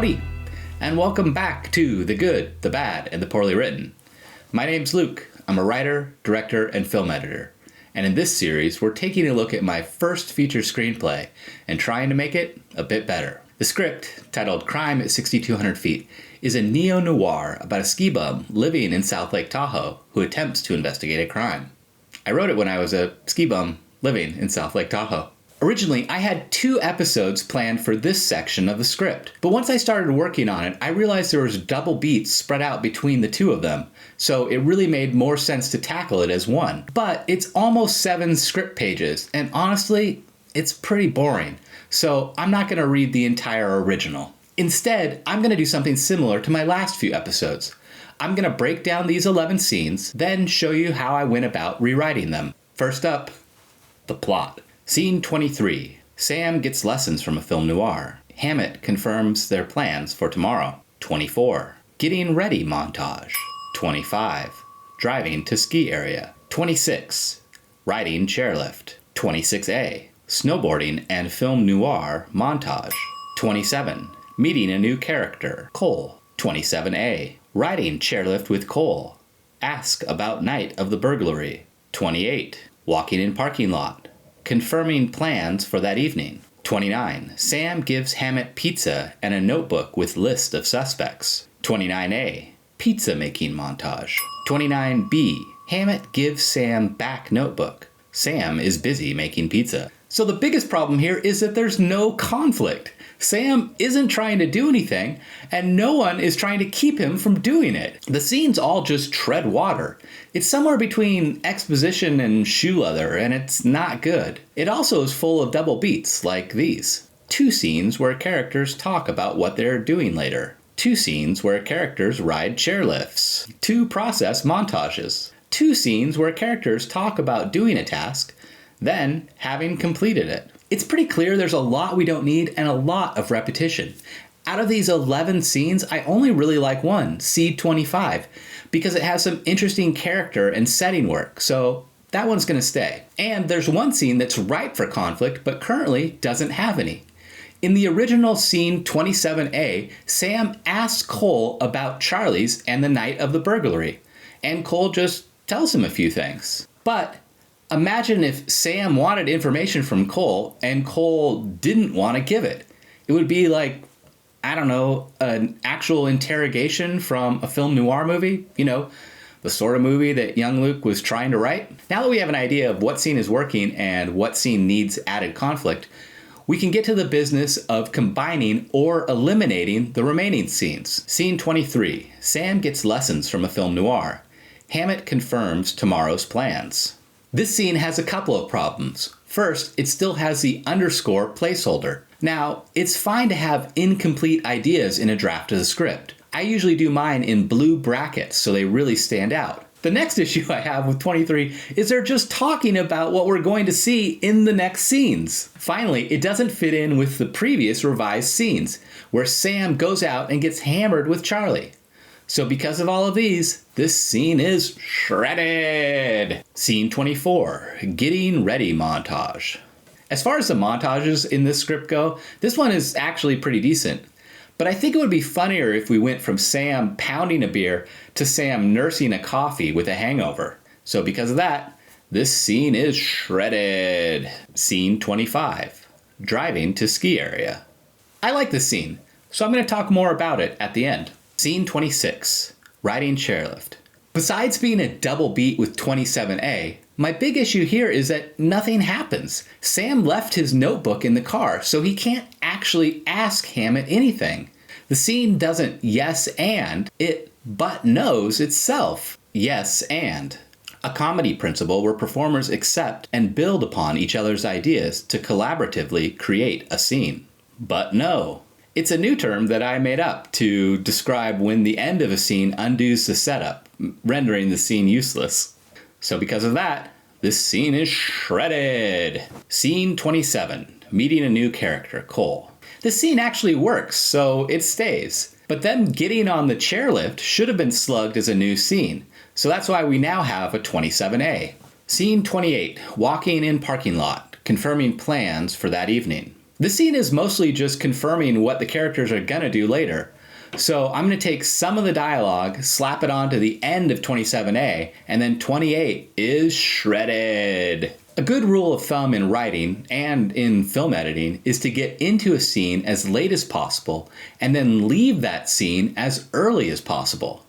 Howdy, and welcome back to The Good, the Bad, and the Poorly Written. My name's Luke. I'm a writer, director, and film editor. And in this series, we're taking a look at my first feature screenplay and trying to make it a bit better. The script, titled Crime at 6,200 Feet, is a neo-noir about a ski bum living in South Lake Tahoe who attempts to investigate a crime. I wrote it when I was a ski bum living in South Lake Tahoe. Originally, I had 2 episodes planned for this section of the script, but once I started working on it, I realized there was double beats spread out between the 2 of them, so it really made more sense to tackle it as one. But it's almost 7 script pages, and honestly, it's pretty boring, so I'm not going to read the entire original. Instead, I'm going to do something similar to my last few episodes. I'm going to break down these 11 scenes, then show you how I went about rewriting them. First up, the plot. Scene 23. Sam gets lessons from a film noir. Hammett confirms their plans for tomorrow. 24. Getting ready montage. 25. Driving to ski area. 26. Riding chairlift. 26A. Snowboarding and film noir montage. 27. Meeting a new character, Cole. 27A. Riding chairlift with Cole. Ask about night of the burglary. 28. Walking in parking lot. Confirming plans for that evening. 29. Sam gives Hammett pizza and a notebook with list of suspects. 29A. Pizza making montage. 29B. Hammett gives Sam back notebook. Sam is busy making pizza. So the biggest problem here is that there's no conflict. Sam isn't trying to do anything, and no one is trying to keep him from doing it. The scenes all just tread water. It's somewhere between exposition and shoe leather, and it's not good. It also is full of double beats, like these. 2 scenes where characters talk about what they're doing later. 2 scenes where characters ride chairlifts. 2 process montages. 2 scenes where characters talk about doing a task, then having completed it. It's pretty clear there's a lot we don't need and a lot of repetition. Out of these 11 scenes, I only really like one, Scene 25, because it has some interesting character and setting work, so that one's going to stay. And there's one scene that's ripe for conflict, but currently doesn't have any. In the original Scene 27A, Sam asks Cole about Charlie's and the night of the burglary, and Cole just tells him a few things. But imagine if Sam wanted information from Cole and Cole didn't want to give it. It would be like, I don't know, an actual interrogation from a film noir movie, the sort of movie that young Luke was trying to write. Now that we have an idea of what scene is working and what scene needs added conflict, we can get to the business of combining or eliminating the remaining scenes. Scene 23. Sam gets lessons from a film noir. Hammett confirms tomorrow's plans. This scene has a couple of problems. First, it still has the underscore placeholder. Now, it's fine to have incomplete ideas in a draft of the script. I usually do mine in blue brackets so they really stand out. The next issue I have with 23 is they're just talking about what we're going to see in the next scenes. Finally, it doesn't fit in with the previous revised scenes, where Sam goes out and gets hammered with Charlie. So because of all of these, this scene is shredded. Scene 24, Getting Ready montage. As far as the montages in this script go, this one is actually pretty decent. But I think it would be funnier if we went from Sam pounding a beer to Sam nursing a coffee with a hangover. So because of that, this scene is shredded. Scene 25, Driving to ski area. I like this scene, so I'm going to talk more about it at the end. Scene 26, Riding chairlift. Besides being a double beat with 27A, my big issue here is that nothing happens. Sam left his notebook in the car, so he can't actually ask Hammett anything. The scene doesn't yes and, it but knows itself. Yes and. A comedy principle where performers accept and build upon each other's ideas to collaboratively create a scene. But no. It's a new term that I made up to describe when the end of a scene undoes the setup, rendering the scene useless. So because of that, this scene is shredded. Scene 27, Meeting a new character, Cole. This scene actually works, so it stays. But them getting on the chairlift should have been slugged as a new scene, so that's why we now have a 27A. Scene 28, Walking in parking lot, confirming plans for that evening. This scene is mostly just confirming what the characters are gonna do later. So I'm gonna take some of the dialogue, slap it onto the end of 27A, and then 28 is shredded. A good rule of thumb in writing and in film editing is to get into a scene as late as possible and then leave that scene as early as possible.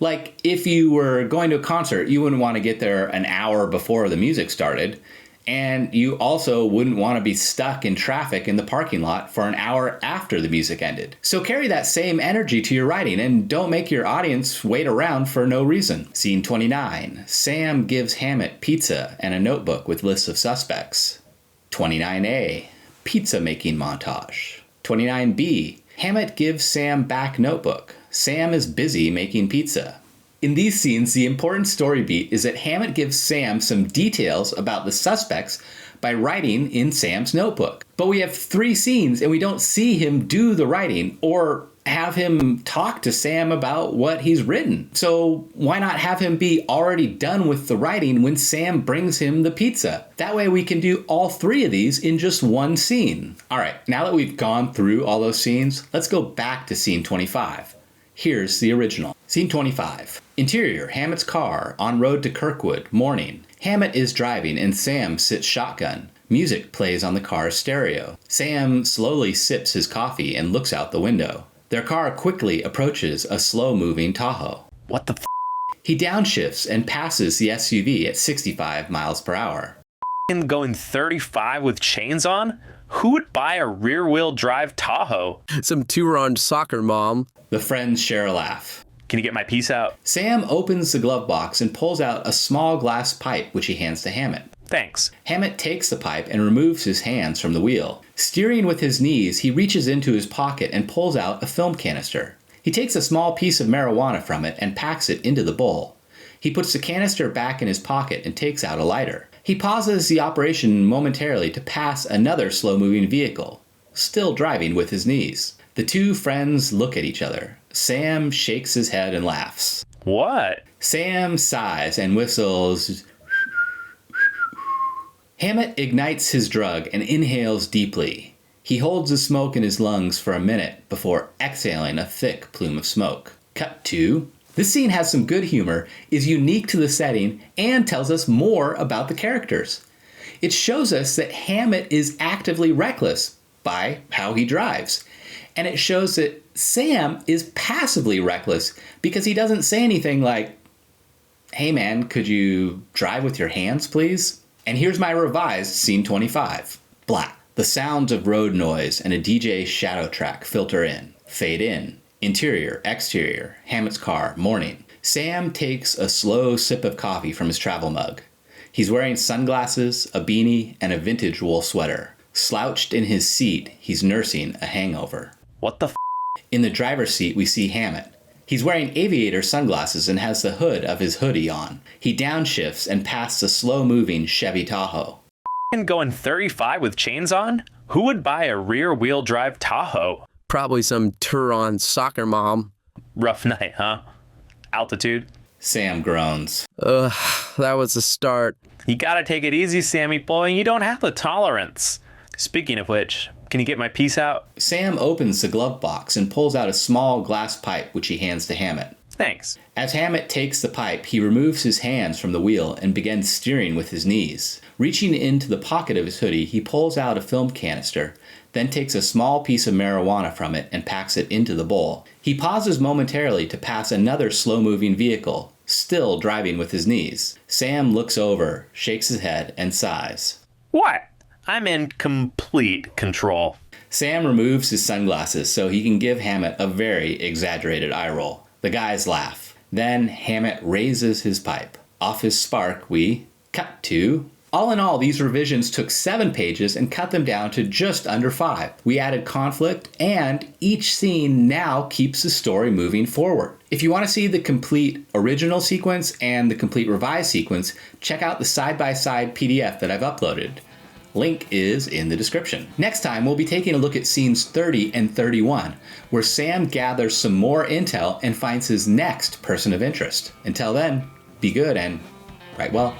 Like if you were going to a concert, you wouldn't want to get there an hour before the music started, and you also wouldn't want to be stuck in traffic in the parking lot for an hour after the music ended. So carry that same energy to your writing and don't make your audience wait around for no reason. Scene 29. Sam gives Hammett pizza and a notebook with lists of suspects. 29A. Pizza making montage. 29B. Hammett gives Sam back notebook. Sam is busy making pizza. In these scenes, the important story beat is that Hammett gives Sam some details about the suspects by writing in Sam's notebook. But we have 3 scenes and we don't see him do the writing or have him talk to Sam about what he's written. So why not have him be already done with the writing when Sam brings him the pizza? That way we can do all 3 of these in just one scene. All right, now that we've gone through all those scenes, let's go back to scene 25. Here's the original. Scene 25. Interior, Hammett's car, on road to Kirkwood, morning. Hammett is driving and Sam sits shotgun. Music plays on the car's stereo. Sam slowly sips his coffee and looks out the window. Their car quickly approaches a slow-moving Tahoe. What the f***? He downshifts and passes the SUV at 65 miles per hour. Going 35 with chains on? Who would buy a rear-wheel drive Tahoe? Some two-run soccer mom. The friends share a laugh. Can you get my piece out? Sam opens the glove box and pulls out a small glass pipe which he hands to Hammett. Thanks. Hammett takes the pipe and removes his hands from the wheel. Steering with his knees, he reaches into his pocket and pulls out a film canister. He takes a small piece of marijuana from it and packs it into the bowl. He puts the canister back in his pocket and takes out a lighter. He pauses the operation momentarily to pass another slow-moving vehicle, still driving with his knees. The 2 friends look at each other. Sam shakes his head and laughs. What? Sam sighs and whistles. Hammett ignites his drug and inhales deeply. He holds the smoke in his lungs for a minute before exhaling a thick plume of smoke. Cut to. This scene has some good humor, is unique to the setting, and tells us more about the characters. It shows us that Hammett is actively reckless by how he drives. And it shows that Sam is passively reckless because he doesn't say anything like, "Hey man, could you drive with your hands, please?" And here's my revised scene 25. Black. The sounds of road noise and a DJ shadow track filter in. Fade in. Interior, exterior, Hammett's car, morning. Sam takes a slow sip of coffee from his travel mug. He's wearing sunglasses, a beanie, and a vintage wool sweater. Slouched in his seat, he's nursing a hangover. What the f***? In the driver's seat, we see Hammett. He's wearing aviator sunglasses and has the hood of his hoodie on. He downshifts and passes a slow-moving Chevy Tahoe. Going 35 with chains on? Who would buy a rear-wheel drive Tahoe? Probably some two-run soccer mom. Rough night, huh? Altitude? Sam groans. Ugh, that was the start. You gotta take it easy, Sammy boy. You don't have the tolerance. Speaking of which, can you get my piece out? Sam opens the glove box and pulls out a small glass pipe which he hands to Hammett. Thanks. As Hammett takes the pipe, he removes his hands from the wheel and begins steering with his knees. Reaching into the pocket of his hoodie, he pulls out a film canister, then takes a small piece of marijuana from it and packs it into the bowl. He pauses momentarily to pass another slow-moving vehicle, still driving with his knees. Sam looks over, shakes his head, and sighs. What? I'm in complete control. Sam removes his sunglasses so he can give Hammett a very exaggerated eye roll. The guys laugh. Then Hammett raises his pipe. Off his spark, we cut to... All in all, these revisions took 7 pages and cut them down to just under 5. We added conflict, and each scene now keeps the story moving forward. If you want to see the complete original sequence and the complete revised sequence, check out the side-by-side PDF that I've uploaded. Link is in the description. Next time, we'll be taking a look at scenes 30 and 31, where Sam gathers some more intel and finds his next person of interest. Until then, be good and write well.